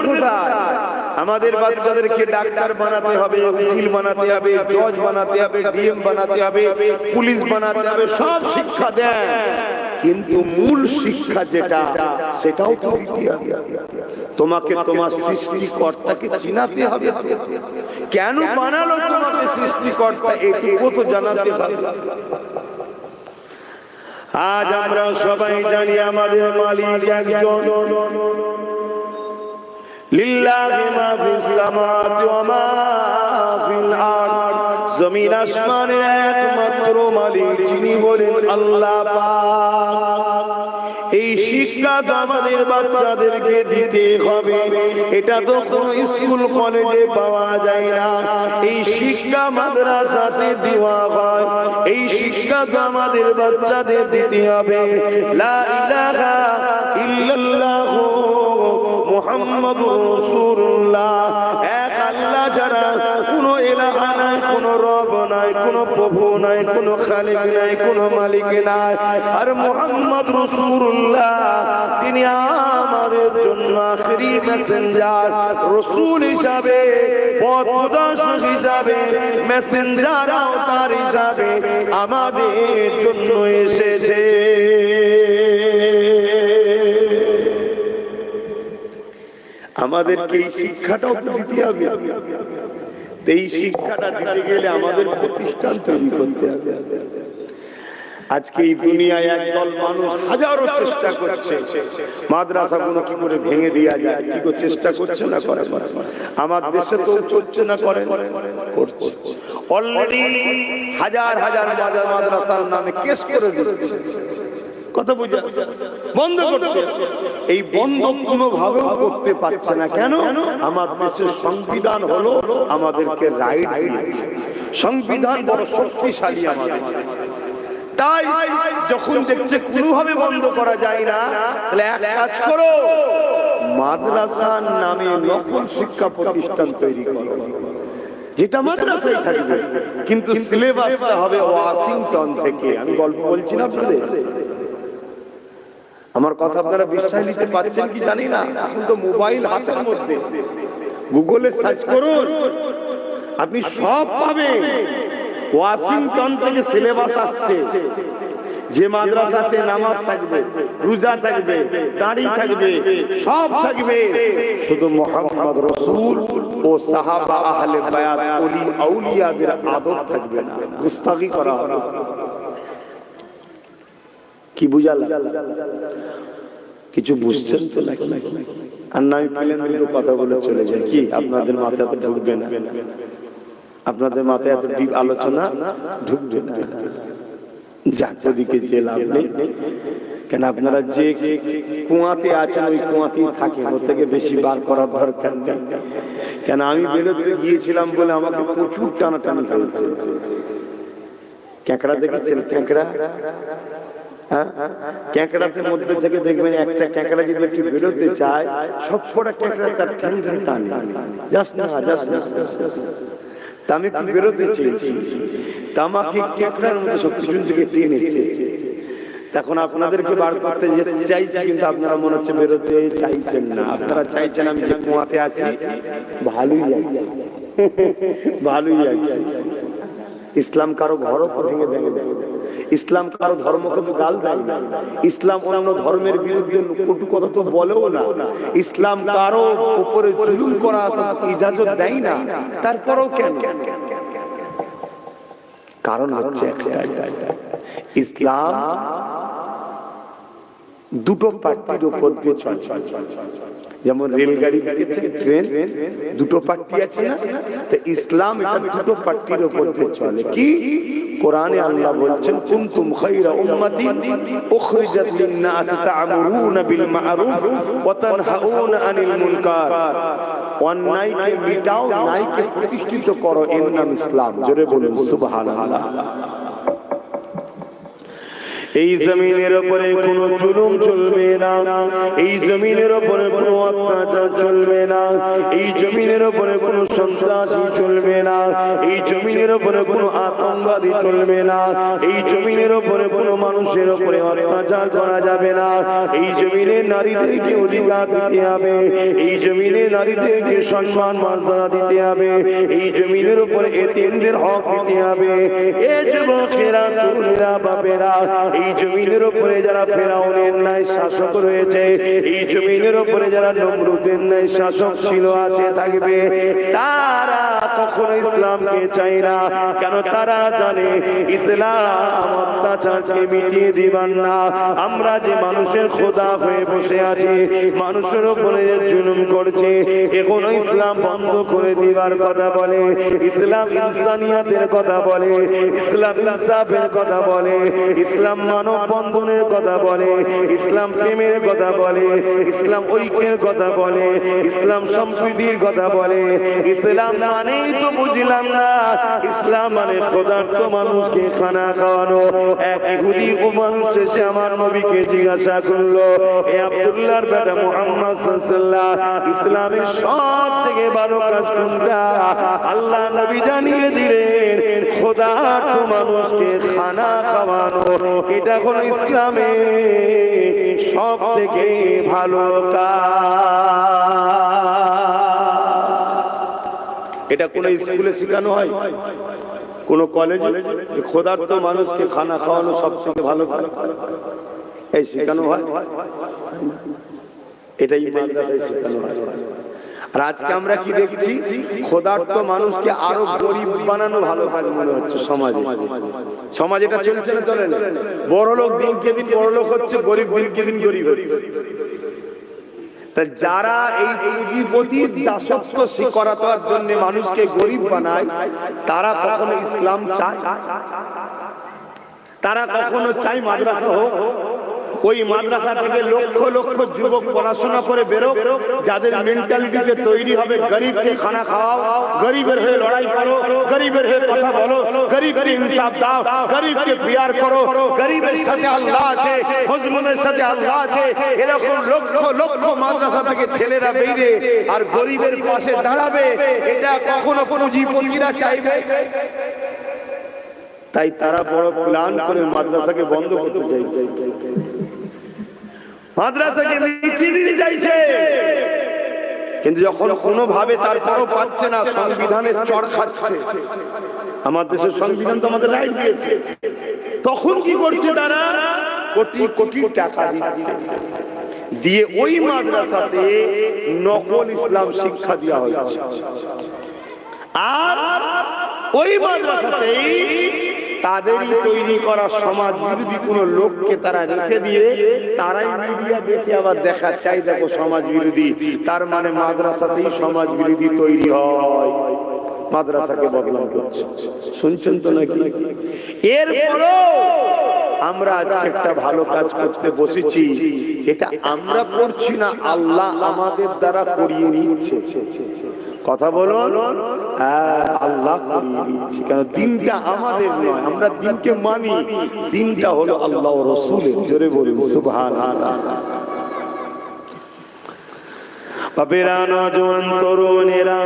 কোথায়? আমাদের বাচ্চাদেরকে ডাক্তার বানাতে হবে, উকিল বানাতে হবে, জজ বানাতে হবে, ডিএম বানাতে হবে, পুলিশ বানাতে হবে, সব শিক্ষা দেন, কিন্তু মূল শিক্ষা যেটা সেটাও তো দিতে হবে। তোমাকে তোমার সৃষ্টিকর্তাকে চিনাতে হবে। কেন বানালো তোমাকে সৃষ্টিকর্তা এটুকু তো জানাতে হবে। আজ আমরা সবাই জানি আমাদের মালিক একজন, লিল্লাহি মা ফিস সামাওয়াতি ওয়া মা ফিল আরদ, জমিন আসমানের একমাত্র মালিক যিনি বলেন আল্লাহ পাক। এই শিক্ষা তো আমাদের বাচ্চাদেরকে দিতে হবে। এটা তো কোনো স্কুল কলেজে পাওয়া যায় না, এই শিক্ষা মাদ্রাসাতে দেওয়া হয়। এই শিক্ষা তো আমাদের বাচ্চাদের দিতে হবে। লা ইলাহা ইল্লাল্লাহ মুহাম্মাদুর রাসূলুল্লাহ, এক আল্লাহ ছাড়া কোনো ইলাহা নাই, কোনো রব নাই, কোনো প্রভু নাই, কোনো খালিক নাই, কোনো মালিক নাই। আর মুহাম্মদ রাসূলুল্লাহ তিনি আমাদের জন্য আখেরি মেসেঞ্জার, রাসূল হিসাবে, পথপ্রদর্শক হিসাবে, মেসেঞ্জার আওতার হিসাবে আমাদের জন্য এসেছে। আমাদেরকে এই শিক্ষাটাও দিতে হবে। এই শিক্ষাটা দিতে গেলে আমাদের প্রতিষ্ঠান তৈরি করতে হবে। আজকে এই দুনিয়ায় একদল মানুষ হাজারো চেষ্টা করছে মাদ্রাসাগুলো কি করে ভেঙে দেওয়া যায়, কি করে চেষ্টা করছে না করে। আমার দেশে তো চলছে না, করে করছে। অলরেডি হাজার হাজার মাদ্রাসার নামে কেস করে দিচ্ছে। কথা বুঝা বন্ধ করতে, এই বন্ধ কোনোভাবেও করতে পারছে না। কেন? আমার দেশের সংবিধান হলো আমাদেরকে রাইট দিয়েছে। সংবিধান বড় শক্তিশালী আমাদের। তাই যখন দেখছে কোনোভাবে বন্ধ করা যায় না, তাহলে এক কাজ করো, মাদ্রাসার নামে নকল শিক্ষা প্রতিষ্ঠান তৈরি করো, যেটা মাদ্রাসায় থাকবে, কিন্তু সিলেবাসটা হবে ওয়াশিংটন থেকে। আমি গল্প বলছি না আপনাদের, আমার কথা আপনারা বিশ্বাস নিতে পারছেন কি জানি না। এখন তো মোবাইল হাতের মধ্যে, গুগলে সার্চ করুন, আপনি সব পাবেন। ওয়াশিংটন থেকে সিলেবাস আসছে, যে মাদ্রাসাতে নামাজ থাকবে, রোজা থাকবে, দাড়ি থাকবে, সব থাকবে, শুধু মুহাম্মদ রাসূল ও সাহাবা আহলে বায়াত ওলি আউলিয়াদের আদব থাকবে না, গুস্তাখি করা হবে। কি বুঝাল? কিছু বুঝছেন তো নাকি? আর না আমি প্লেন দিলে কথা বলে চলে যাই, কি আপনাদের মাথায় তো ঢুকবে না? আপনাদের মাথায় এত ডিপ আলোচনা ঢুকবে না। যাক, ওদিকে যে লাভ নেই। কেন আপনারা যে কুয়াতে আছেন ওই কুয়াতেই থাকেন, ওর থেকে বেশি বার করার দরকার নেই। কেন আমি বেরোতে গিয়েছিলাম বলে আমাকে প্রচুর টানাটানি হয়েছে। ক্যাঁকড়া দেখেছেন? ক্যাঁকড়া, ক্যাঁকড়াতে মধ্যে থেকে দেখবেন একটা ক্যাঁকড়া যদি একটু বেরোতে চায়, সব কটা ক্যাঁকড়া তার ঠ্যাং টানে, যাস না যাস না। আমি একটু বেরোতে চেয়েছি, আমাকে ক্যাঁকড়ার মধ্যে সব পিছন থেকে টেনেছে। তখন আপনাদেরকে বার করতে যেতে চাইছি, কিন্তু আপনারা মনে হচ্ছে বেরোতে চাইছেন না। আপনারা চাইছেন আমি যে কুয়াতে আছি ভালোই লাগছে, ভালোই লাগছে। ইসলাম কারো ঘরও ভেঙে ভেঙে দেয়, ইসলাম কারো ধর্মকে তো গাল দেয় না, ইসলাম অন্য ধর্মের বিরুদ্ধে কটু কথা তো বলেও না, ইসলাম কারো উপরে জুলুম করা ইজাজত দেয় না। তারপরেও কেন? কারণ হচ্ছে একটাই, ইসলাম দুটো পার্টির উপর দিয়ে চলে। যেমন রেলগাড়ি, ট্রেন, দুটো পার্টি আছে না? তো ইসলাম এটা দুটো পার্টির উপর দিয়ে চলে। কি? কোরআনে আল্লাহ বলছেন, কুনতুম খায়রা উম্মাতিন উখরিজাত লিন-নাস তা'মুরুনা বিল মা'রুফ ওয়া তানহাউনা আনিল মুনকার। অন্যায়কে মিটাও, ন্যায়কে প্রতিষ্ঠিত করো, এর নাম ইসলাম। জোরে বলুন সুবহানাল্লাহ। এই জমিনের উপরে কোনো জুলুম চলবে না, এই জমিনের উপরে কোনো অত্যাচার চলবে না, এই জমিনের উপরে কোনো সন্ত্রাসী চলবে না, এই জমিনের উপরে কোনো আতঙ্কবাদী চলবে না, এই জমিনের উপরে কোনো মানুষের উপরে অত্যাচার করা যাবে না। এই জমিনে নারীদেরকে অধিকার দিতে হবে, এই জমিনে নারীদেরকে সম্মান মর্যাদা দিতে হবে, এই জমিনের উপরে এতিমদের হক দিতে হবে। এ যুবকেরা, তরুণেরা, বাপেরা, এই জমিনের উপরে যারা ফেরাউনের ন্যায় শাসক রয়েছে, এই জমিনের উপরে যারা নমরুদের ন্যায় শাসক ছিল, আছে, থাকবে, তারা কখনো ইসলামকে চায় না। কেন? তারা জানে ইসলাম অত্যাচারকে মিটিয়ে দিবেন না। আমরা যে মানুষের খোদা হয়ে বসে আছি, মানুষের উপরে জুলুম করছে, এখনো ইসলাম বন্ধ করে দিবার কথা বলে, ইসলাম ইনসানিয়াতের কথা বলে, ইসলাম ইনসাফের কথা বলে, ইসলাম মানব বন্ধনের কথা বলে, ইসলাম প্রেমের কথা বলে, ইসলাম ঐক্যের কথা বলে, ইসলাম সম্প্রীতির কথা বলে। ইসলাম মানেই তো বুঝলাম না, ইসলাম মানে খোদার্থ মানুষকে খানা খাওয়ানো। এক ইহুদি মানুষ এসে আমার নবীকে জিজ্ঞাসা করলো, এ আব্দুল্লাহর বেটা মুহাম্মদ সাল্লাল্লাহু আলাইহি ওয়াসাল্লাম, ইসলামের সব থেকে ভালো কাজ কোনটা? আল্লাহ নবী জানিয়ে দিলেন, খোদার্থ মানুষকে খানা খাওয়ানো, এটা হলো ইসলামের সব থেকে ভালো কাজ। এটা কোন স্কুলে শেখানো হয়, কোন কলেজে? খোদার্থ মানুষকে খানা খাওয়ানো সব থেকে ভালো কাজ, এই শেখানো হয়? এটাই মাদ্রাসায় শেখানো হয়। আর আজকে আমরা কি দেখছি? খোদার্থ মানুষকে আরো গরিব বানানো ভালো কাজ মনে হচ্ছে সমাজে। সমাজ এটা চলছে না, চলে না? বড় লোক দিনকে দিন বড় লোক হচ্ছে, গরিব দিনকে দিন গরিব হচ্ছে। যারা এই পুঁজিপতির দাসত্ব করার জন্য মানুষকে গরিব বানায়, তারা কখনো ইসলাম চায়? তারা কখনো চায় মাদ্রাসা হোক? ওই মাদ্রাসা থেকে লক্ষ লক্ষ যুবক পড়াশোনা করে বেরো, যাদের মেন্টালিটিতে তৈরি হবে গরিবকে খানা খাওয়াও, গরিবের হয়ে লড়াই করো, গরিবের হয়ে কথা বলো, গরিবকে ইনসাফ দাও, গরিবকে প্রিয়ার করো, গরিবের সাথে আল্লাহ আছে, মজলুমের সাথে আল্লাহ আছে। এরকম লক্ষ লক্ষ মাদ্রাসা থেকে ছেলেরা বেরিয়ে আর গরিবের পাশে দাঁড়াবে, এটা কখনো পুঁজিপতিরা চাইবে? তাই তারা বড় প্ল্যান করে মাদ্রাসাকে বন্ধ করতে চাইছে, মাদ্রাসাকে মিটিয়ে দিতে চাইছে। কিন্তু যখন কোনোভাবে তারপরও পাচ্ছে না, সংবিধানের চড় খাচ্ছে, আমার দেশের সংবিধান তো আমাদের রাইট দিয়েছে, তখন কি করছে তারা? কোটি কোটি টাকা দিচ্ছে, দিয়ে ওই মাদ্রাসাতে নকল ইসলাম শিক্ষা দেওয়া হচ্ছে। আর ওই মাদ্রাসাতেই তাদেরই তৈরি করা সমাজ বিরোধী কোন লোককে তারা রেখে দিয়ে তারাই মিডিয়া দেখে আবার দেখা চাই, দেখো সমাজ বিরোধী, তার মানে মাদ্রাসাতেই সমাজ বিরোধী তৈরি হয়, মাদ্রাসাকে বদনাম করছে। শুনছেন তো নাকি? এরপরও আমরা আজকে একটা ভালো কাজ করতে বসেছি, এটা আমরা করছি না, আল্লাহ আমাদের দ্বারা করিয়ে নিচ্ছে। কথা বলুন, আল্লাহ করিয়ে নিচ্ছে। কেন? দিনটা আমাদের নয়, আমরা দিনকে মানি, দিনটা হলো আল্লাহ ও রাসূলের। জোরে বলুন সুবহানাল্লাহ। বাপেরা, নওজোয়ান তরুণেরা,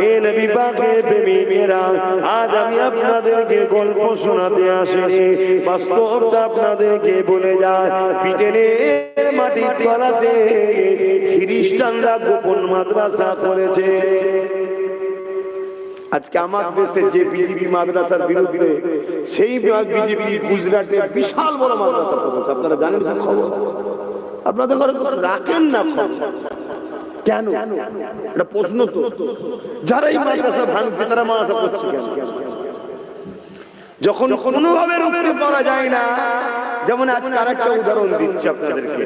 এ নবী পাকের প্রেমিকেরা, আজ আমি আপনাদেরকে গল্প শোনাতে আসিনি, বাস্তবটা আপনাদেরকে বলে যায়। ব্রিটেনের মাটির তলাতে খ্রিস্টানরা গোপন মাদ্রাসা করেছে। আজকে আমার দেশে যে বিজেপি মাদ্রাসার বিরুদ্ধে, সেই বিজেপি গুজরাটে বিশাল বড় মাদ্রাসা করেছে। আপনারা জানেন খবর? আপনাদের ঘরে রাখেন না খবর? কেন? এটা প্রশ্ন তো। যারা এই মাদ্রাসা ভাঙছে তারা মাদ্রাসা করছে কেন? যখন কোনোভাবে রুখতে পারা যায় না, যেমন আজকে আরেকটা উদাহরণ দিচ্ছি আপনাদেরকে।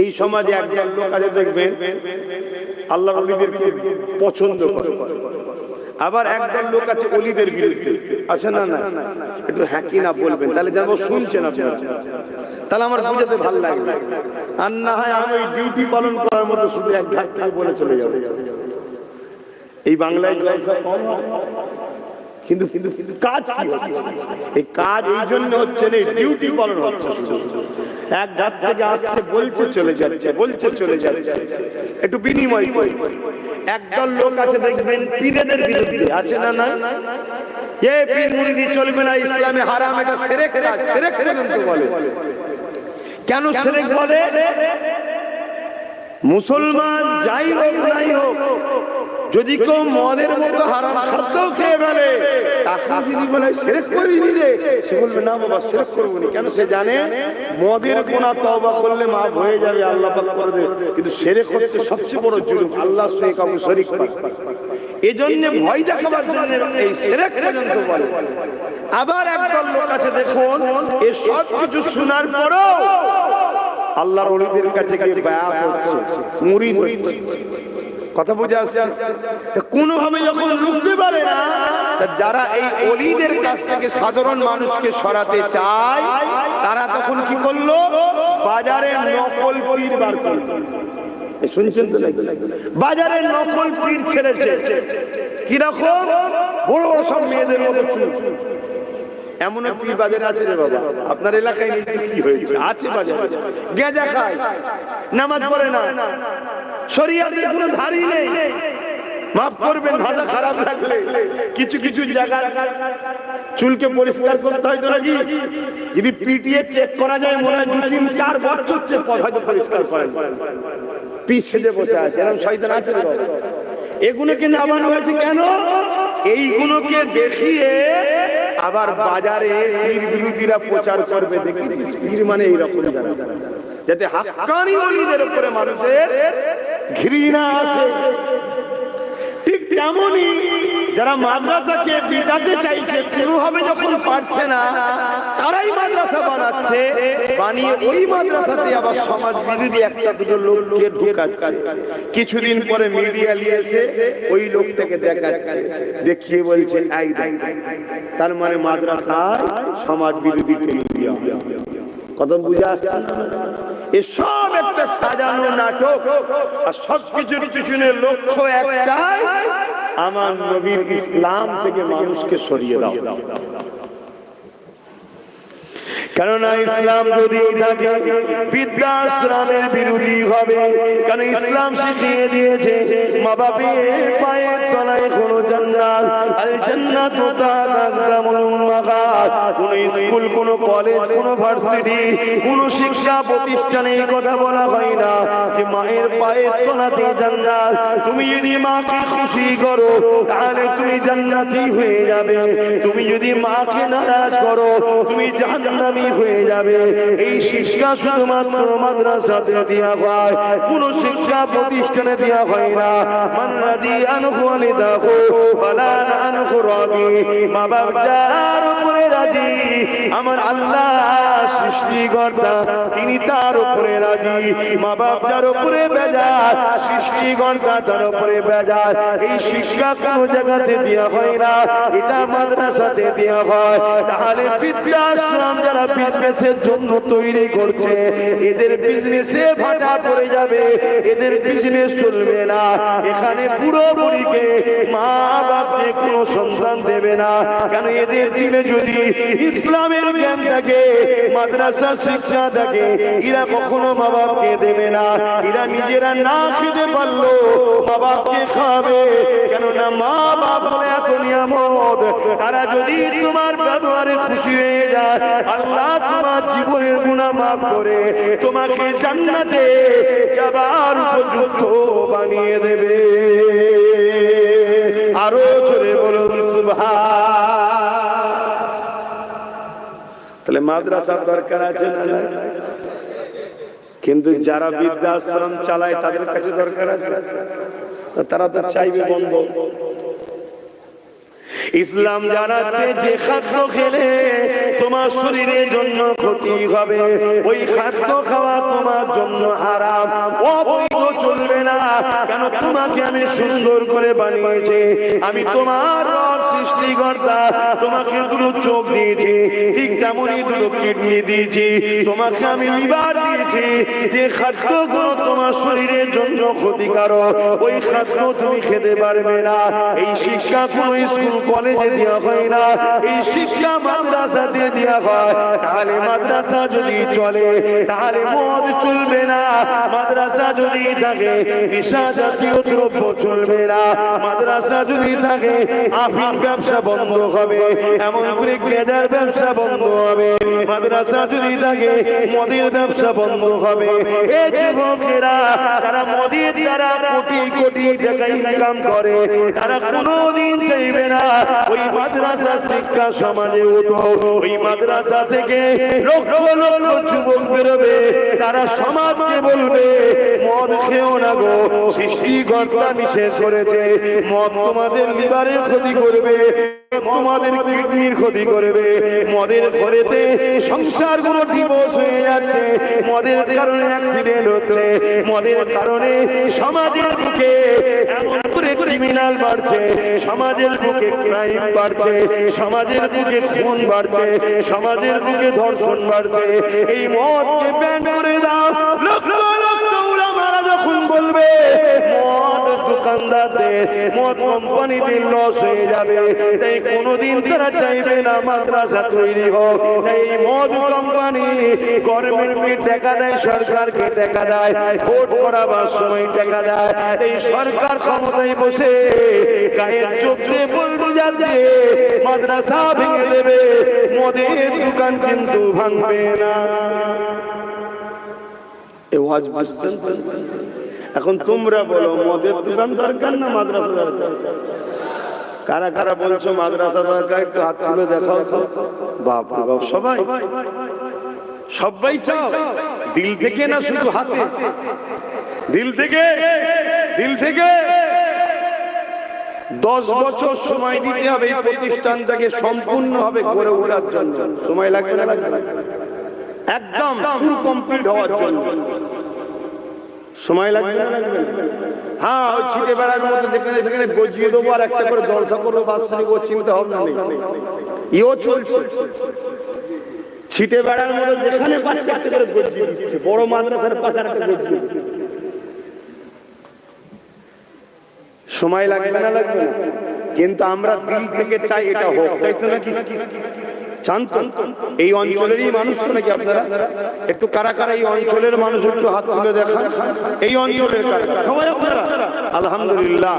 এই সমাজে একজন লোক আছে, দেখবেন আল্লাহর ওলিদেরকে পছন্দ করে, আবার একজন লোক আছে ওলিদের বিরুদ্ধে, আছে না? না, একটু হ্যাঁ কি না বলবেন, তাহলে যেন শুনছেন আপনারা, তাহলে আমার বুঝাতে ভালো লাগবে। আর না হয় আমি ডিউটি পালন করার মতো শুধু এক ধাক্কায় বলে চলে যাবো। এই বাংলায় জলসা কম হয়, কিন্তু কিন্তু কিন্তু কাজ কি হচ্ছে? এই কাজ এই জন্য হচ্ছে না, ডিউটি পালন হচ্ছে। এক ধার থেকে আসছে, বলছে চলে যাচ্ছে, বলছে চলে যাচ্ছে, একটু বিনিময় করি। একদল লোক আছে দেখবেন পীরদের বিরুদ্ধে, আছে না? না, এ পীর মুরিদি চলবে না, ইসলামে হারাম, এটা শিরক কাজ। শিরক পর্যন্ত বলে। কেন শিরক বলে? মুসলমান যাই হোক নাই হোক, যদি কেউ মদের মতো হারাম খাদ্য খেয়ে ফেলে, তাকে যদি বলে শিরক করিনি রে, সে বলবে না বাবা শিরক করবো না। কেন? সে জানে মদের গুনাহ তওবা করলে মাফ হয়ে যাবে, আল্লাহ পাক করে দেবে। কিন্তু শিরক হচ্ছে সবচেয়ে বড় জুলুম, আল্লাহর সঙ্গে কাউকে শরীক করা। এজন্য ভয় দেখাবার জন্য এই শিরক পর্যন্ত বলে। আবার একদল লোক আছে দেখুন, এই সব কিছু শোনার পরও আল্লাহর ওলিদের কাছে গিয়ে বায়াত হচ্ছে, মুরিদ হচ্ছে। কথা বুঝে আসছে? কোনোভাবে যখন রুখতে পারে না, যারা এই ওলিদের কাছ থেকে সাধারণ মানুষকে সরাতে চায়, তারা তখন কি করলো? বাজারে নকল পীর বার করলো। শুনছেন তো নাকি? বাজারে নকল পীর ছেড়েছে। কিরকম? বড় বড় সব মেয়েদের মতো চুল। এমন পীর বাজারে আছে রে বাবা, আপনার এলাকায় নেই কি হয়েছে? আছে বাজারে। গেঁজা খায়, নামাজ পড়ে না, শরীয়তের কোনো ধারই নেই। মাফ করবেন ভাষা খারাপ লাগলে, কিছু কিছু জায়গায় চুলকে পরিষ্কার করতে হয় তো নাকি? যদি পিটিয়ে চেক করা যায়, মনে হয় 2-3-4 বছর চেক হয়তো পরিষ্কার করেন। পিস সেজে বসে আছে, এরকম শয়তান আছে রে বাবা। এগুলোকে নামানো হয়েছে কেন? এইগুলোকে দেখিয়ে আবার বাজারে পীর বিরোধীরা প্রচার করবে, দেখি পীর মানে এইরকম, যাতে হাক্কানি ওলিদের উপরে মানুষের ঘৃণা আসে। ঠিক তেমনই যারা মাদ্রাসাকে বিটাতে চাইছে, পুরোভাবে যখন পারছে না, তারাই মাদ্রাসা বানাচ্ছে, বানিয়ে ওই মাদ্রাসাতে আবার সমাজ বিরোধী একটা দুটো লোককে ঢোকাচ্ছে। কিছুদিন পরে মিডিয়া নিয়েছে, ওই লোকটাকে দেখাচ্ছে, দেখিয়ে বলছে এই দেখ, তার মানে মাদ্রাসায় সমাজ বিরোধী মিডিয়া। কথা বুঝে আসছে? এসব একটা সাজানো নাটক, আর সবকিছুর পিছনে লক্ষ্য একটাই, আমার নবীর ইসলাম থেকে মানুষকে সরিয়ে দাও। কেননা ইসলাম যদি থাকে, বৃদ্ধাশ্রমের বিরোধী হবে। কারণ ইসলাম শিখিয়ে দিয়েছে মা বাপের পায়ের তলায় কোনো জান্নাত, আল জান্নাতু তাহতা আকদামুল উম্মাহাত। কোন স্কুল, কোন কলেজ, কোন ভার্সিটি, কোন শিক্ষা প্রতিষ্ঠানে এই কথা বলা হয় না যে মায়ের পায়ের তলাতে জান্নাত। তুমি যদি মাকে খুশি করো, তাহলে তুমি জান্নাতি হয়ে যাবে। তুমি যদি মাকে নারাজ করো, তুমি জাহান্নামী হয়ে যাবে। এই শিক্ষা শুধুমাত্র মাদ্রাসাতে দেওয়া হয়, কোন শিক্ষা প্রতিষ্ঠানে দেওয়া হয় না। মান্নাদি আনহু আলিদাহু ফালান আনহু রাদি। মা বাপ যার উপরে রাজি, আমার আল্লাহ সৃষ্টিকর্তা তিনি তার উপরে রাজি। মা বাপ যার উপরে বেজার, সৃষ্টিকর্তা তার উপরে বেজার। এই শিক্ষা কোন জায়গাতে দেওয়া হয় না, এটা মাদ্রাসাতে দেওয়া হয়। তাহলে বৃদ্ধাশ্রম যারা বিজনেসের জন্য তৈরি করছে, এদের বিজনেসে ভাটা পড়ে যাবে, এদের বিজনেস চলবে না। এখানে বুড়ো বুড়িকে মা বাপকে কোনো সন্তান দেবে না। কেন? এদের দিনে যদি ইসলামের জ্ঞান থাকে, মাদ্রাসার শিক্ষা থাকে, এরা কখনো মা বাপকে দেবে না। এরা নিজেরা না খেতে পারলো মা বাপকে খাবে। কেননা মা বাপ বলে এত নিয়ামত, তারা যদি তোমার ব্যবহারে খুশি হয়ে যায়, আল্লাহ তোমার জীবনের গুনাহ মাফ করে তোমাকে জান্নাতে যাবার উপযুক্ত বানিয়ে দেবে। আরো জোরে বলুন সুবহান। তাহলে মাদ্রাসার দরকার আছে না? কিন্তু যারা বৃদ্ধাশ্রম চালায় তাদের কাছে দরকার আছে, তারা তো চাইবে বন্ধ। ইসলাম জানাচ্ছে যে খাদ্য খেলে তোমার শরীরের জন্য ক্ষতি হবে, ওই খাদ্য খাওয়া তোমার জন্য হারাম, অবৈধ চলবে না, কেন তোমাকে আমি সুন্দর করে বানিয়েছি, আমি তোমার রব সৃষ্টিকর্তা, তোমাকে দুটো চোখ দিয়েছি, ঠিক তেমনই দুটো কিডনি দিয়েছি, তোমাকে আমি লিভার দিয়েছি, যে খাদ্যগুলো তোমার শরীরের জন্য ক্ষতিকারক ওই খাদ্য তুমি খেতে পারবে না। এই শিক্ষা কোনো স্কুল কলেজে দেওয়া হয় না, এই শিক্ষা মাদ্রাসাতে দেওয়া হয়। তাহলে মাদ্রাসা যদি চলে তাহলে মদ চলবে না, মাদ্রাসা যদি থাকে নেশা জাতীয় দ্রব্য চলবে না, মাদ্রাসা যদি থাকে আফিম ব্যবসা বন্ধ হবে, এমন করে গেঁজার ব্যবসা বন্ধ হবে, মাদ্রাসা যদি থাকে মদের ব্যবসা বন্ধ হবে। এই যুবকেরা তারা মদের দ্বারা কোটি কোটি টাকা ইনকাম করে, তারা কোনোদিন চাইবে না ওই মাদ্রাসা শিক্ষা সমাজে উঠো, ওই মাদ্রাসা থেকে লক্ষ লক্ষ যুবক বেরোবে, তারা সমাজকে বলবে মদ খেও না গো, সৃষ্টিকর্তা নিষেধ করেছে, মদ তোমাদের লিভারের ক্ষতি করবে, তোমাদের কিডনির ক্ষতি করবে। মদের ঘরেতে সংসার গুলো ডিভোর্স হয়ে যাচ্ছে, মদের কারণে অ্যাক্সিডেন্ট হচ্ছে, মদের কারণে সমাজের বুকে এমন করে ক্রিমিনাল বাড়ছে, সমাজের বুকে ক্রাইম বাড়ছে, সমাজের বুকে খুন বাড়ছে, সমাজের বুকে ধর্ষণ বাড়ছে। এই মদকে ব্যান করে দাও, লক্ষ লক্ষ উলামারা যখন বলবে মদ দোকানদারদের মদ কোম্পানিদের লস হয়ে যাবে, তাই কোনোদিন তারা চাইবে না মাদ্রাসা তৈরি হোক। এই মদ কোম্পানি গভর্নমেন্টকে টাকা দেয়, সরকারকে টাকা দেয়, ভোট করাবার সময় টাকা দেয়, এই সরকার ক্ষমতায় বসে গায়ের চোখে বলবো যাচ্ছে মাদ্রাসা ভেঙে দেবে, মদের দোকান কিন্তু ভাঙবে না। এখন তোমরা বলো মদের দোকান দরকার না মাদ্রাসা দরকার? কারা কারা বলছো মাদ্রাসা দরকার, একটু হাত তুলে দেখাও তো। বাপ রে বাপ, সবাই সবাই চাও দিল থেকে না শুধু হাতে? দিল থেকে, দিল থেকে। 10 বছর সময় দিতে হবে এই প্রতিষ্ঠানটাকে সম্পূর্ণভাবে গড়ে ওঠার জন্য। সময় লাগবে না? লাগবে একদম পুরো কমপ্লিট হওয়ার জন্য সময় লাগবে না? লাগবে। হ্যাঁ, ওই ছিটে বেড়ার মধ্যে যেখানে সেখানে গজিয়ে দেবো আর একটা করে জলসা করবো বাস ও চিন্তা ভাবনা নেই, ইও চলছে। ছিটে বেড়ার মধ্যে যেখানে পাচ্ছে একটা করে গজিয়ে দিচ্ছে, বড় মাদ্রাসার পাশে একটা গজিয়ে দিচ্ছে। সময় লাগবে না? লাগবে না। কিন্তু আমরা দিল থেকে চাই এটা হোক, তাই তো নাকি? চান তো? এই অঞ্চলেরই মানুষ তো নাকি আপনারা? একটু কারা কারা এই অঞ্চলের মানুষ একটু হাত তুলে দেখান। এই অঞ্চলের কারা? সবাই আপনারা? আলহামদুলিল্লাহ।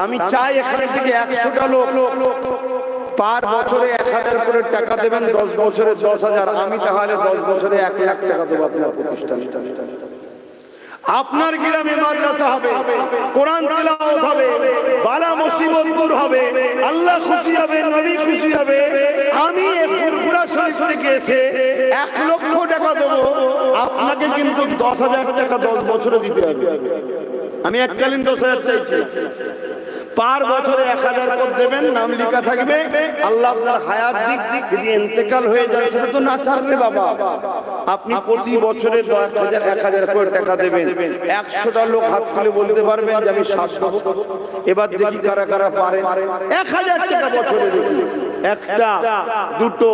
আমি চাই এখান থেকে 100টা লোক পার বছরে 1000 করে টাকা দেবেন, 10 বছরে 10,000। আমি তাহলে 10 বছরে 1 লাখ টাকা দেবো আপনার প্রতিষ্ঠানে। আপনার গ্রামে মাদ্রাসা হবে, কোরআন তেলাওয়াত হবে, বালা মুসিবত দূর হবে, আল্লাহ খুশি হবে, নবী খুশি হবে। আমি ফুরফুরা শরীফ থেকে এসে 1 লক্ষ টাকা দেবো, আপনাকে কিন্তু 10,000 টাকা 10 বছরে দিতে হবে। আমি এককালীন 10,000 চাইছি, পার বছরে 1000 করে দেবেন, নাম লেখা থাকবে। আল্লাহ আপনার হায়াত দিক, যদি ইন্তেকাল হয়ে যায় সেটা তো না ছাড়লে বাবা, আপনি প্রতি বছরে 10,000 করে টাকা দেবেন। 100টা লোক হাত তুলে বলতে পারবেন যে আমি 7 দেবো। এবার দেখি কারা কারা পারে। 1000 টাকা বছরে দেখি, 1টা 2টো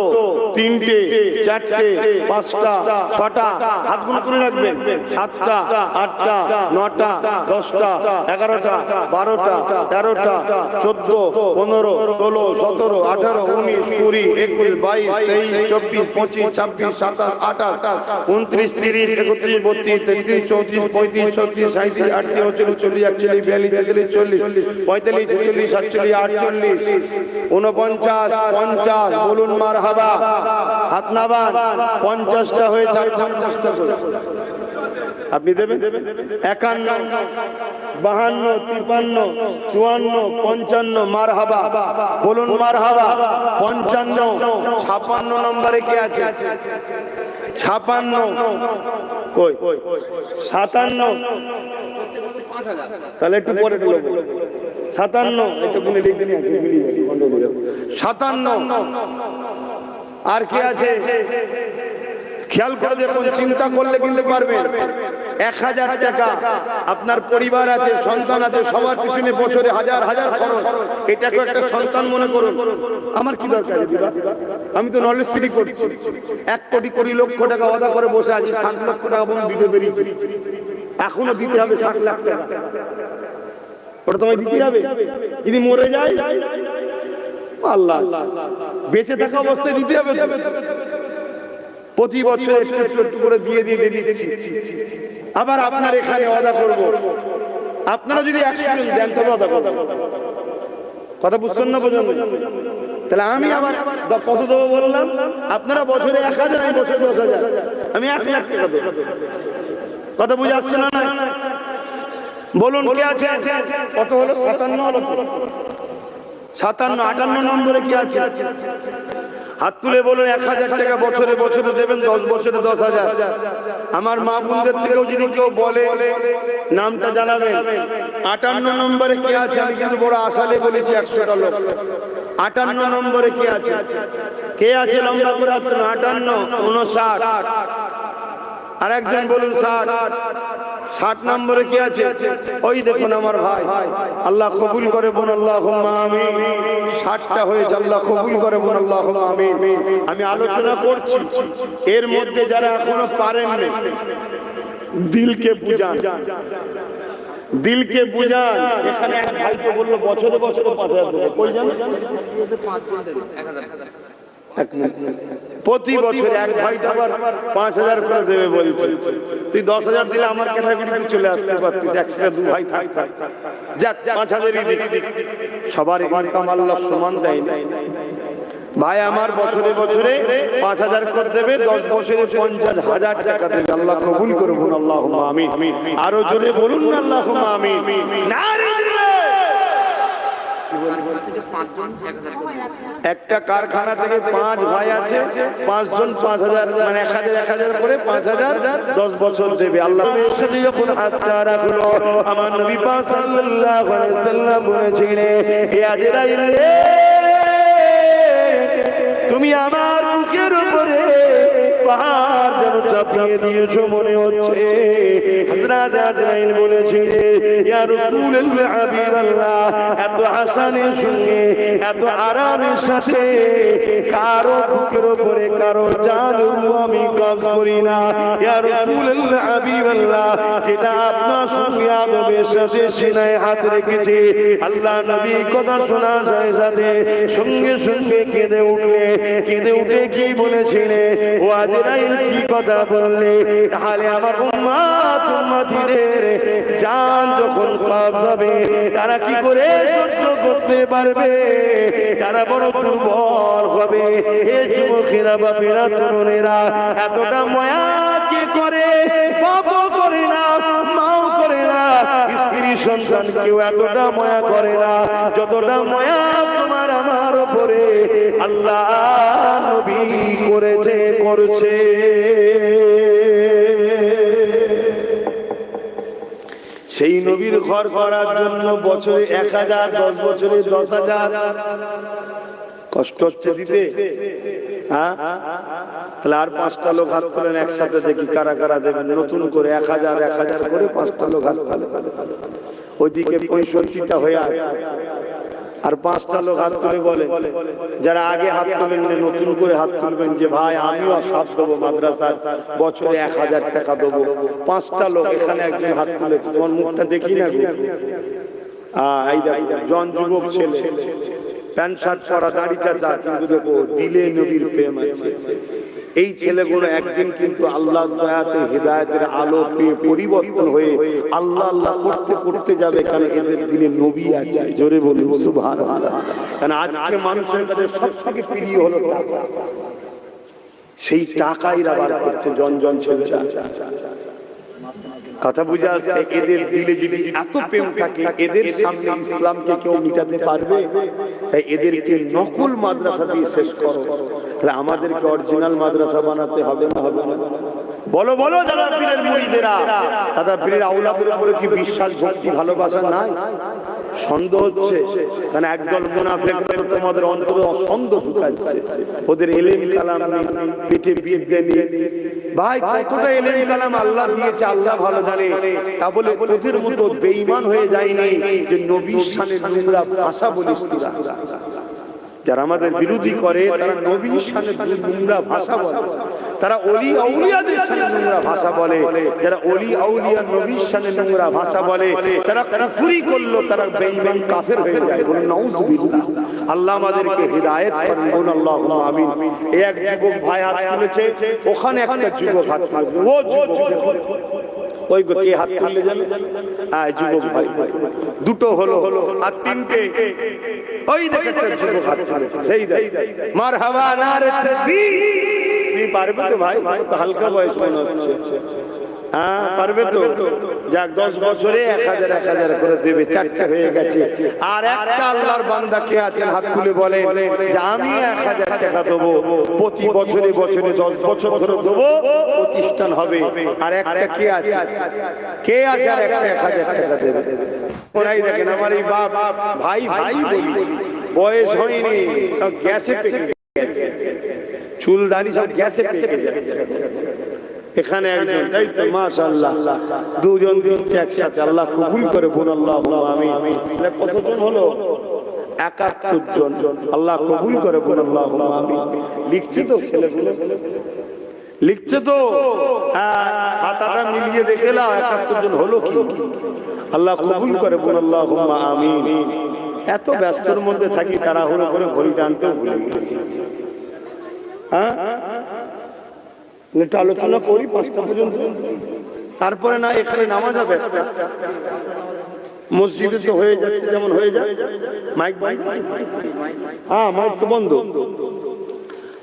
3টে 4টে 5টা 6টা হাত গুণ করে রাখবেন। 7টা 8টা 9টা 10টা 11টা 12টা 13টা 14 15 16 17 18 19 20 21 22 23 24 25 26 27 28 29 30 31 32 33 34 35 36 37 38 39 40 41 42 43 44 45 46 47 48 49 50। বলুন মারহাবা, হাত নামান। 50টা হয়ে যায়, 50টা করে আপনি দেবেন। 51 52 53 54 55 মারহাবা, বলুন মারহাবা। 55 56 নম্বরে কে আছে? 56 কই? 57 তাহলে একটু পরে দিল। 57 একটু গুনে লিখে নিয়ে 57 আর কে আছে? খেয়াল করে দেখুন, চিন্তা করলে কিন্তু পারবেন। 1000 টাকা, আপনার পরিবার আছে, সন্তান আছে, সবার পিছনে বছরে হাজার হাজার খরচ, এটাকে একটা সন্তান মনে করুন। আমার কি দরকার দিবা? আমি তো নলেজ সিটি করছি, 1 কোটি 20 লক্ষ টাকা ওয়াদা করে বসে আছি, 60 লক্ষ টাকা বন্ধ দিতে পেরেছি, এখনো দিতে হবে 60 লাখ টাকা। ওটা তোমায় দিতে হবে। যদি মরে যায় আল্লাহ, বেঁচে থাকা অবস্থায় দিতে হবে। প্রতি বছর একটু করে দিয়ে দিচ্ছি। আবার আপনার এখানে ওয়াদা করব, আপনারা যদি 100 দেন তবে ওয়াদা করব। কথা বুঝছেন না? বোঝেন? তাহলে আমি আবার কত দেবো বললাম? আপনারা বছরে 1000, আমি বছরে 10,000, আমি 1 লাখ টাকা দেবো। কথা বুঝে আসছে না? বলুন কে আছে? কত হলো? 57 হলো। 57, 58 নম্বরে কি আছে? হাত তুলে বলুন 1000 টাকা বছরে বছরে দেবেন, 10 বছরে 10,000। আমার মা বোনদের থেকেও যদি কেউ বলে নামটা জানাবেন। 58 নম্বরে কি আছে? আমি কিন্তু বড় আশালে বলেছি 100টা লোক। 58 নম্বরে কি আছে? কে আছে? লম্বা করে হাত তুলুন। 58, 59, আর একজন বলুন 60। 60 নম্বরে কি আছে? ওই দেখুন আমার ভাই, আল্লাহ কবুল করে বোন, আল্লাহুম্মা আমিন। 60টা হয়েছে, আল্লাহ কবুল করে বোন, আল্লাহুম্মা আমিন। আমি আলোচনা করছি, এর মধ্যে যারা এখনো পারেন না, দিলকে বুঝান, দিলকে বুঝান। এখানে এক ভাই তো বললো বছরে বছরে 5,000 দেবে, কই জানেন? প্রতি বছর এক ভাইটা আবার 5,000 করে দেবে বলছে। তুই 10,000 দিলে আমার ক্যাটাগরিতে চলে আসতে পারতিস, একসাথে 2 ভাই থাকতাম। যাক, 5,000ই দিক। সবার ইনকাম আল্লাহ সমান দেয় না ভাই। আমার বছরে বছরে 5,000 করে দেবে, 10 বছরে 50,000 টাকা দেবে। আল্লাহ কবুল করুন, আল্লাহুম্মা আমিন। আরো জোরে বলুন না, আল্লাহুম্মা আমিন। একটা কারখানা থেকে 5 ভাই আছে, 5 জন 5,000, মানে 1,000 করে 5,000 10 বছর দেবে। আল্লাহ সাথে যখন হাতটা রাখলো, আমার নবী পাক সাল্লাল্লাহু আলাইহি ওয়াসাল্লাম বলেছিলেন, হে আজরাইল, তুমি আমার মুখের উপরে পাহাড় যেন চাপিয়ে দিয়েছো মনে হচ্ছে। হযরত আজরাইল বলেছিলেন, ইয়া রাসূলুল্লাহ, হাবিবাল্লাহ, এত হাসানের সঙ্গে এত আরামের সাথে কারো বুকের উপরে কারো জানু আমি কবজ করি না। ইয়া রাসূলুল্লাহ, হাবিবাল্লাহ, যেটা আপনার সঙ্গে আদবের সাথে সিনায় হাত রেখেছে। আল্লাহ নবী কথা শোনা যায় সাথে সঙ্গে সঙ্গে কেঁদে উঠলে, কেঁদে উঠে কি বলেছিলে? ও আজরাইল, কি কথা বললে? তাহলে আমার উম্মত উম্মতিদের জান যখন কবজ হবে, তারা কি করে সহ্য করতে পারবে? তারা বড় দুর্বল হবে। এই যুবকেরা, বাপেরা, তরুণেরা এতটা মায়া কে করে? বাপও করে না, মাও করে না, স্ত্রী সন্তান কেউ এতটা মায়া করে না যতটা মায়া তোমার আমার উপরে আল্লাহ নবী করেছে, করছে। সেই নবীর ঘর করার জন্য বছরে 1,000, 10 বছরে 10,000 কষ্ট হচ্ছে দিতে। হ্যাঁ, তাহলে আর 5টা লোক হাত তোলেন একসাথে, দেখি কারা কারা দেবেন। নতুন করে 1,000 করে 5টা লোক হাত তোলেন। ওইদিকে 65টা হয়ে আছে, আর 5টা লোক হাত তুলে বলে, যারা আগে হাত তোলেন নতুন করে হাত তুলবেন, যে ভাই আমিও সাথ দেবো, মাদ্রাসার বছরে 1,000 টাকা দেবো। 5টা লোক, এখানে একজন হাত তুলেছে, তোমার মুখটা দেখি না গো। এই দেখো, জন যুবক ছেলে, প্যান্ট শার্ট পরা, দাড়ি চাচা, কিন্তু দেখো দিলে নবীর প্রেম আছে। এই ছেলেগুলো একদিন কিন্তু আল্লাহ দয়াতে হিদায়াতের আলো পেয়ে পরিবর্তন হয়ে আল্লাহ আল্লাহ করতে করতে যাবে, কারণ এদের দিলে নবী আছে। জোরে বলি সুবহানাল্লাহ। কারণ আজকে মানুষের কাছে সবথেকে প্রিয় হলো টাকা। সেই টাকাই বার করছে জন জন ছেলেরা। কথা বুঝে আসছে? এদের দিলে যদি এত প্রেম থাকে, এদের সামনে ইসলামকে কেউ মিটাতে পারবে? তাই এদেরকে নকল মাদ্রাসা দিয়ে শেষ করো। তাহলে আমাদেরকে অরিজিনাল মাদ্রাসা বানাতে হবে না? হবে না? বলো বলো, যারা পীরের মুরিদেরা, তারা পীরের আওলাদের উপরে কি বিশ্বাস, ভক্তি, ভালোবাসা নাই? সন্দেহ হচ্ছে, কারণ একদল মুনাফিকরা তোমাদের অন্তরে সন্দেহ ঢুকাচ্ছে, ওদের ইলম কালাম নেই, পিঠে বিদ্যে নেই। ভাই কতটা ইলম কালাম আল্লাহ দিয়েছে আল্লাহ ভালো জানে, তা বলে ওদের মতো বেঈমান হয়ে যায়নি যে নবীর শানে নোংরা ভাষা বলিস তোরা। যারা আমাদের বিরোধী করে তারা নবীর শানে নোংরা ভাষা বলে, তারা ওলি আউলিয়াদের শানে নোংরা ভাষা বলে। যারা ওলি আউলিয়া নবীর শানে নোংরা ভাষা বলে তারা কুফরি করলো, তারা বেঈমান কাফের হয়ে যায়। বলুন নাউযুবিল্লাহ। আল্লাহ আমাদেরকে হিদায়াত করুন, বলুন আল্লাহুম্মা আমিন। এই এক যুবক ভাই হাত তুলেছে, ওখানে একটা যুবক হাত তুলেছে, ও যুবক ওই কে হাত তুললে জানো? যুবক ভাই দুটো হলো আর তিনটে ওই দেখে একটা যুবক হাত তুলেছে, সেই দেখ মারহাবা নারে তাকবীর। তুমি পারবে তো ভাই? তো হালকা বয়স মনে হচ্ছে। হ্যাঁ পারবে তো? যাক 10 বছরে 1000 করে দেবে, 4টা হয়ে গেছে। আর একটা আল্লাহর বান্দা কে আছেন হাত তুলে বলেন যে আমি 1000 টাকা দেবো, প্রতি বছরে 10 বছর ধরে দেবো, প্রতিষ্ঠান হবে। আর একটা কে আছে? কে আছে আর একটা 1000 টাকা দেবে? ওরাই দেখেন আমার এই বাপ ভাই ভাই বলি, বয়স হয়নি, সব গ্যাসে পেকে গেছে, চুল দাড়ি সব গ্যাসে পেকে যাচ্ছে। এখানে একজন, তাই তো মাশাআল্লাহ, দুজন দিচ্ছে একসাথে, আল্লাহ কবুল করে বলুন আল্লাহুম্মা আমিন। কতজন হলো? 71 জন, আল্লাহ কবুল করে বলুন আল্লাহুম্মা আমিন। লিখছে তো ছেলেগুলো, লিখছে তো, খাতাটা মিলিয়ে দেখে নাও 71 জন হলো কি? আল্লাহ কবুল করে বলুন আল্লাহুম্মা আমিন। এত ব্যস্তর মধ্যে থাকি, তাড়াহুড়ো করে ঘড়িটা আনতেও ভুলে গেছি। হ্যাঁ আলোচনা করি 5টা পর্যন্ত, তারপরে না এখানে নামাজ হবে। মসজিদে তো হয়ে যাচ্ছে যেমন হয়ে যায়, মাইক বন্ধ, হ্যাঁ মাইক তো বন্ধ,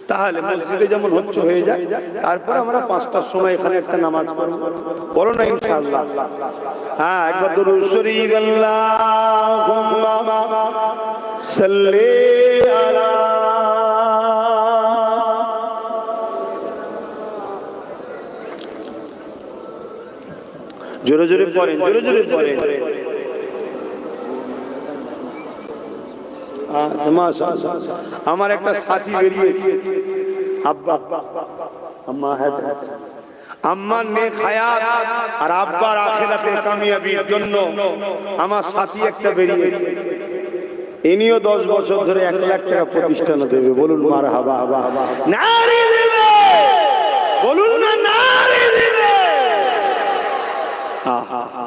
তাহলে মসজিদে যেমন হচ্ছে হয়ে যায়। তারপর আমরা 5টার সময় এখানে একটা নামাজ পড়ব, বলো না ইনশাআল্লাহ? হ্যাঁ একবার দুরূদ শরীফ আল্লাহুম্মা সাল্লি আলা জোরে জোরে পড়েন, জোরে জোরে পড়েন। আচ্ছা মাশাআল্লাহ। আমার একটা সাথী বেরিয়েছে, আব্বা আম্মা হায়াত, আম্মার নেক হায়াত আর আব্বার আখিরাতে কামিয়াবির জন্য আমার সাথী একটা বেরিয়েছে। ইনিও 10 বছর ধরে 1 লাখ টাকা প্রতিষ্ঠান দেবে, বলুন মারহাবা। নারে দেবে, বলুন না নারে দেবে।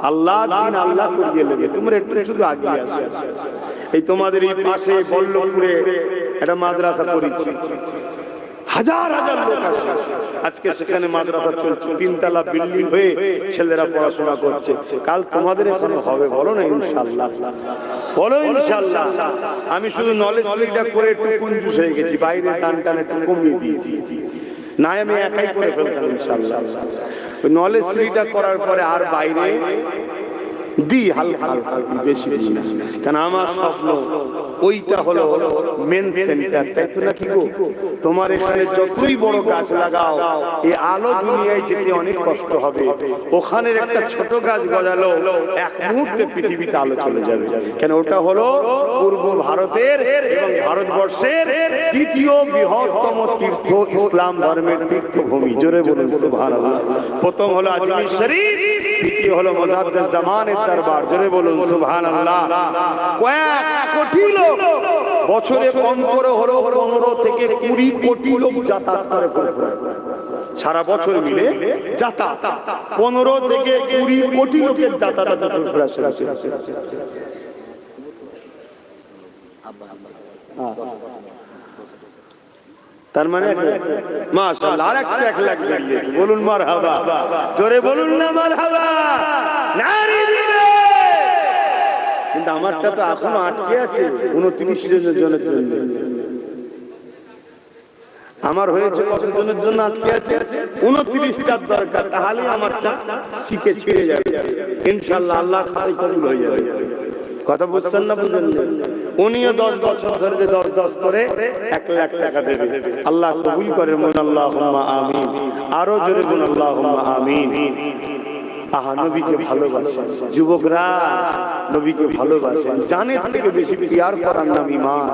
আল্লাহ দিন আল্লাহ করিয়ে নেবে, তোমরা একটু শুধু আগে আসো। এই তোমাদের এই পাশে বল্লভপুরে একটা মাদ্রাসা করেছি, হাজার হাজার লোক আসে আজকে সেখানে মাদ্রাসা চলছে, 3 তলা বিল্ডিং হয়ে ছেলেরা পড়াশোনা করছে। কাল তোমাদের এখানে হবে, বলো না ইনশাআল্লাহ? বলো ইনশাআল্লাহ। আমি শুধু নলেজ লিটা করে একটু কনজুস হয়ে গেছি, বাইরে টান টান একটু কমিয়ে দিয়েছি, না আমি একাই করে ফেলতাম ইনশাআল্লাহ। ওই নলেজ লিটা করার পরে আর বাইরে দি হালকা হালকা বেশি বেশি না, কারণ আমার স্বপ্ন ওইটা হলো মেন সেন্টার, তাই তো নাকি গো? তোমার এখানে যতই বড় গাছ লাগাও, এই আলো দুনিয়ায় যেতে অনেক কষ্ট হবে, ওখানের একটা ছোট গাছ গজালো এক মুহূর্তে পৃথিবীতে আলো চলে যাবে। কেন ওটা হলো পূর্ব ভারতের এবং ভারতবর্ষের দ্বিতীয় বৃহত্তম তীর্থ, ইসলাম ধর্মের তীর্থভূমি। জোরে বলুন সুবহানাল্লাহ। প্রথম হলো আজমির শরীফ, দ্বিতীয় হলো মুজাদ্দিদ জামানের দরবার। জোরে বলুন সুবহানাল্লাহ। কয়েক কোটি লোক বছরে কম করে হলো 15 থেকে 20 কোটি লোক যাতায়াত করে, সারা বছর মিলে যাতায়াত 15 থেকে 20 কোটি লোকের যাতায়াত। তার মানে মাশাআল্লাহ আরেকটা 1 লাখ বেরিয়েছে, বলুন মারহাবা। জোরে বলুন না মারহাবা, নারে দিবে। কিন্তু আমারটা তো এখনো আটকে আছে 29 জনের জন্য। আমার হয়েছে কতজনের জন্য আটকে আছে? 29টার দরকার, তাহলে আমারটা শিখে ছিঁড়ে যাবে ইনশাআল্লাহ, আল্লাহর খাতায় কবুল হয়ে যাবে। কথা বুঝছেন না? বুঝেন? উনিও 10 বছর ধরে 10 করে 1 লাখ টাকা দেবে। আল্লাহ কবুল করে, বলুন আল্লাহুম্মা আমিন। আরো জোরে বলুন আল্লাহুম্মা আমিন। আহা নবীকে ভালোবাসেন, যুবকরা নবীকে ভালোবাসেন, জানের থেকে বেশি প্রিয়ার করার নাম ঈমান।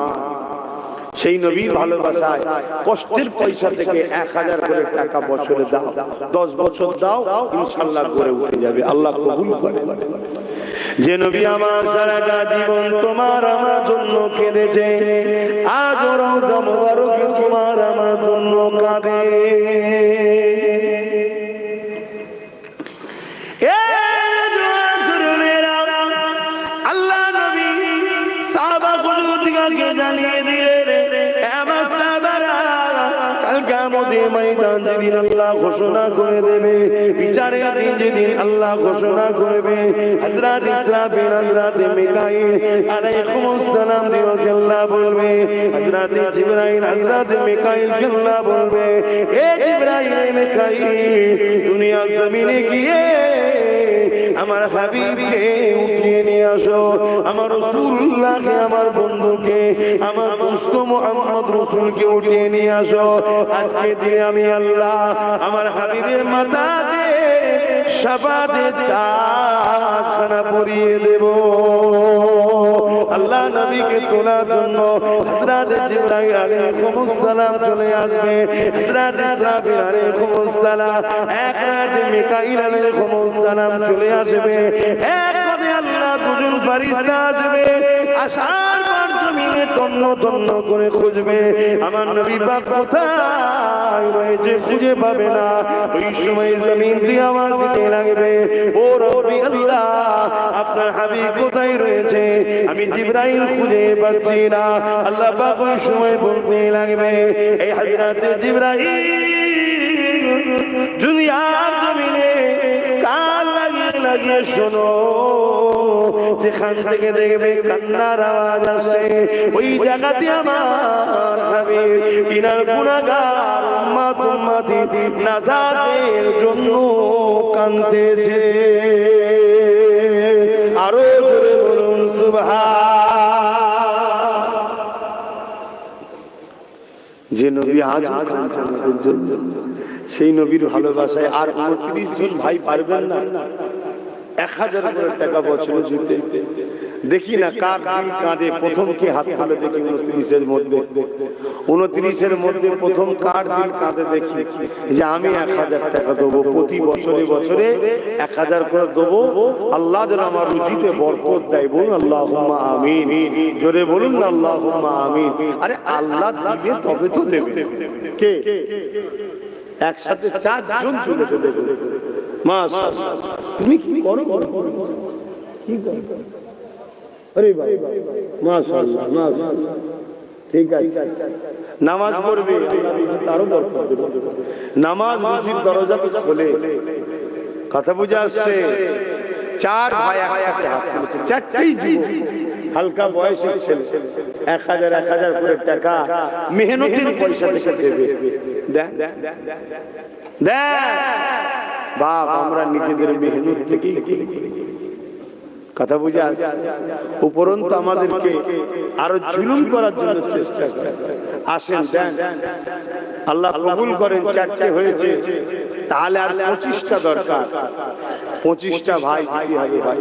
সেই নবীর ভালোবাসায় কষ্টের পয়সা থেকে 1000 করে টাকা বছরে দাও, 10 বছর দাও, ইনশাআল্লাহ গড়ে উঠে যাবে, আল্লাহ কবুল করে। যে নবী আমার সারাটা জীবন তোমার আমার জন্য কেঁদেছে, আজ রওজা মোবারকে তোমার আমার জন্য কাঁদে। আল্লাহ নবী সাহাবাকে জানিয়ে দিলেন, কিয়ামতের ময়দান যেদিন আল্লাহ ঘোষণা করে দেবে, বিচারের দিন যেদিন আল্লাহ ঘোষণা করবে, হযরত ইসরাফিল হযরত মিকাইল আলাইহিস সালাম দিওকে আল্লাহ বলবে, হযরত জিবরাইল হযরত মিকাইলকে আল্লাহ বলবে, হে জিবরাইল মিকাইল, দুনিয়া জমিনে গিয়ে আমার হাবিবকে উঠিয়ে নিয়ে আসো, আমার রাসূলুল্লাহকে, আমার বন্ধুকে, আমার দোস্ত মুহাম্মদ রাসূলকে উঠিয়ে নিয়ে আসো। আজকে দিনে আমি আল্লাহ আমার হাবিবের মাথাতে শাফাতের তাজখানা পরিয়ে দেব। আল্লাহ নবীকে তোলার জন্য হযরত জিবরাইল আলাইহিস সালাম চলে আসবে, হযরত ইসরাফিল আলাইহিস সালাম, হযরত মিকাইল আলাইহিস সালাম চলে আসবে, একসাথে আল্লাহ দুজন ফেরেশতা আসবে, আসার পর জমিনে তন্ন তন্ন করে খুঁজবে আমার নবী পাক কোথায় রয়েছে, খুঁজে পাবে না। ওই সময় জমিন দিয়ে আওয়াজ দিতে লাগবে, ও রব্বি আল্লাহ, আপনার হাবিব কোথায় রয়েছে, আমি জিবরাইল খুঁজে পাচ্ছি না। আল্লাহ পাক ওই সময় বলতে লাগবে, এই হযরত জিবরাইল দুনিয়ার জমিনে কান লাগিয়ে শোনো, যেখান থেকে দেখবে কান্নার আওয়াজ আসে, ওই জায়গাতে আমার হাবিব তিনার গুনাহগার উম্মত উম্মতি নাজাতের জন্য কাঁদতেছে। আরো জোরে বলুন সুবহান। যে নবী আজ কাঁদছেন জন্য, সেই নবীর ভালোবাসায় আর 29 জন ভাই পারবেন না 1000 করে টাকা বছরে দিতে। দেখি না কার দিল কাঁদে, প্রথম কে হাত তুলে দেখি 29 এর মধ্যে প্রথম কার দিল কাঁদে দেখি, যে আমি 1000 টাকা দেবো, প্রতি বছরে বছরে 1000 করে দেবো, আল্লাহ যেন আমার রুজিতে বরকত দেয়। বলুন আল্লাহুম্মা আমিন, জোরে বলুন না আল্লাহুম্মা আমিন। আরে আল্লাহ দিলে তবে তো দেবে, কে একসাথে 4 জন তুলে দেবে। মাশাআল্লাহ, তুমি কি করো, কি করো, আরে ভাই মাশাআল্লাহ মাশাআল্লাহ, ঠিক আছে। নামাজ পড়বে, আরো বরকত দেবে। নামাজ মসজিদ দরজা তো খোলে, কথা বুঝে আসছে। 4 ভাই একসাথে হাত তুলেছে, 4টাই যুবক, হালকা বয়সের ছেলে, 1000 করে টাকা মেহনতের পয়সা থেকে দেবে। দেখ বাপ, আমরা নিজেদের মেহনত থেকেই করি, কথা বুঝে আসছে। উপরন্তু আমাদেরকে আরো জুলুম করার জন্য চেষ্টা করে। আসেন দেন, আল্লাহ কবুল করেন। 4টে হয়েছে, তাহলে আর 25টা দরকার। 25টা ভাই দিতে হবে, ভাই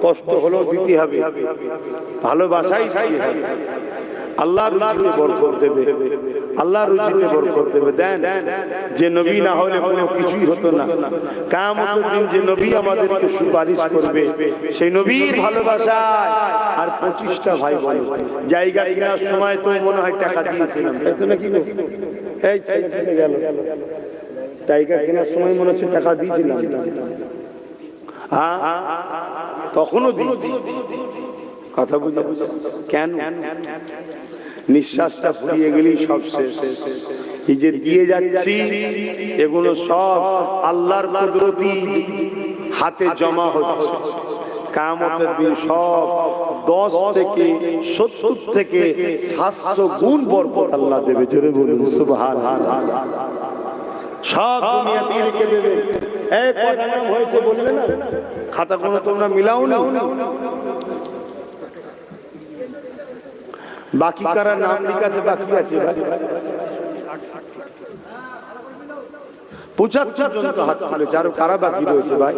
কষ্ট হলেও দিতে হবে, ভালোবাসাই দিতে হবে। আল্লাহ রুজিতে বরকত দেবে, আল্লাহ রুজিতে বরকত দেবে। দেন, যে নবী না হলে কোনো কিছুই হতো না। কিয়ামতের দিন যে নবী আমাদেরকে সুপারিশ করবে, সেই নবীর ভালোবাসায় আর 25টা ভাই বলে। জায়গা কেনার সময় তো মনে হয় টাকা দিয়েছিলাম, তাই তো নাকি? এই চলে গেল, জায়গা কেনার সময় মনে হচ্ছে টাকা দিয়েছিলাম, হ্যাঁ তখনও দিয়েছি, কথা বুঝে। কেন? নিঃশ্বাসটা ফুরিয়ে গেলেই সব শেষ। এই যে দিয়ে যাচ্ছি, এগুলো সব আল্লাহর কুদরতি হাতে জমা হচ্ছে। কিয়ামতের দিন সব 10 থেকে 70 থেকে 700 গুণ বরকত আল্লাহ দেবে। জোরে বলুন সুবহানাল্লাহ। সব দুনিয়াতে লিখে দেবে। এই কয়টা নাম হয়েছে বলবে না? খাতা কোনো তোমরা মিলাও না। বাকি কারা নাম লিখাতে বাকি আছে? 75 জন তো হাত তুলেছে, আর কারা বাকি রয়েছে ভাই?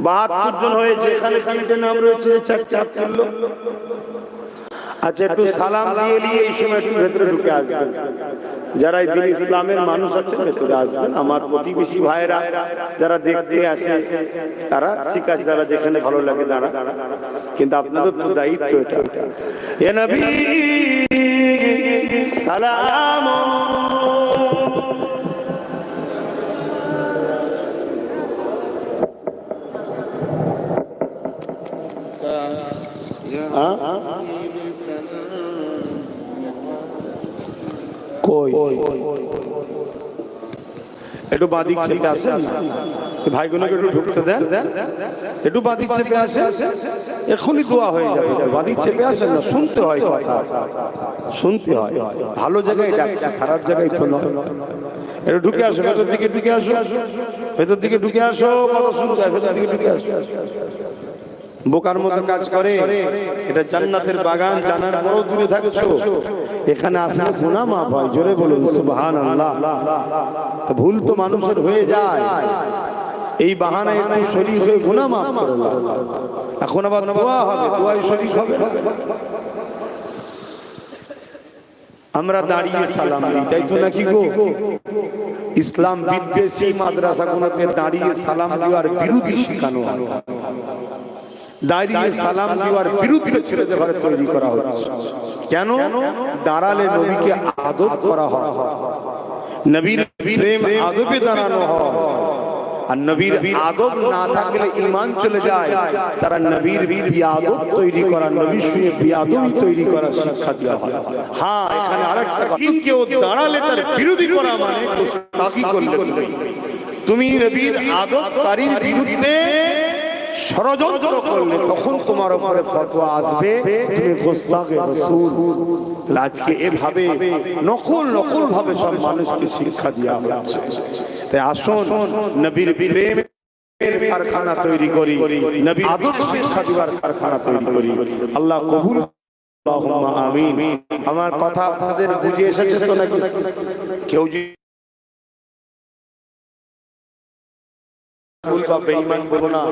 72 জন হয়েছে। এখানে তিনটে নাম রয়েছে, 4টে হাত তুললো। আচ্ছা, একটু সালাম দিয়ে নিয়ে এই সময় একটু ভেতরে ঢুকে আসবেন। যারা দিন ইসলামের মানুষ আছে ভেতরে আসবেন। আমার প্রতিবেশী ভাইরা যারা দেখতে আসে তারা ঠিক আছে, যারা যেখানে ভালো লাগে দাঁড়া, কিন্তু আপনাদের তো দায়িত্ব এটা। এ নবী সালাম, একটু বাদিক চেপে আসেন, ভাইগুলোকে একটু ঢুকতে দেন, একটু বাদিক চেপে আসেন, এখনই দোয়া হয়ে যাবে। বাদিক চেপে আসেন না, শুনতে হয় কথা, শুনতে হয়। ভালো জায়গায় ডাকছে, খারাপ জায়গায় তো নয়। একটু ঢুকে আসো, ভেতর দিকে ঢুকে আসো, ভেতর দিকে ঢুকে আসো, কথা শুনতে হয়, ভেতর দিকে ঢুকে আসো। বোকার মতো কাজ করে, এটা জান্নাতের বাগান, জানার বড় দূরে থাকছো, এখানে আসলে গুনাহ মাফ হয়। জোরে বলুন সুবহানাল্লাহ। তো ভুল তো মানুষের হয়ে যায়, এই বাহানায় একটু শরীক হয়ে গুনাহ মাফ করে। এখন আবার দোয়া হবে, দোয়ায় শরীক হবে। আমরা দাঁড়িয়ে সালাম দিই, তাই তো নাকি গো? ইসলাম বিদ্বেষী মাদ্রাসাগুলোতে দাঁড়িয়ে সালাম দেওয়ার বিরোধী শেখানো হয়, দাঁড়িয়ে সালাম দেওয়ার বিরুদ্ধে ছেলেদের ঘরে তৈরি করা হচ্ছে। কেন? দাঁড়ালে নবীকে আদব করা হয়, নবীর প্রেম আদবে দাঁড়ানো হয়। আর নবীর আদব না থাকলে ঈমান চলে যায়। তারা নবীর বিয়াদব তৈরি করা, নবীর সঙ্গে বিয়াদবি তৈরি করা শিক্ষা দেওয়া হয়। হ্যাঁ, এখানে আরেকটা, কেউ দাঁড়ালে তার বিরোধী করা মানে গোস্তাখি করলে। তুমি নবীর আদবকারীর বিরুদ্ধে ষড়যন্ত্র করলে তখন তোমার উপরে ফতোয়া আসবে, তুমি গোস্তাখে রাসূল। আজকে এভাবে নকল নকল ভাবে সব মানুষকে শিক্ষা দেওয়া হচ্ছে। তাই আসুন নবীর প্রেমের কারখানা তৈরি করি, নবীর আদব শিক্ষা দেওয়ার কারখানা তৈরি করি। আল্লাহ কবুল, আল্লাহুম্মা আমিন। আমার কথা আপনাদের বুঝে এসেছে তো নাকি? কেউ যদি ভুল বা বেঈমান বলো না।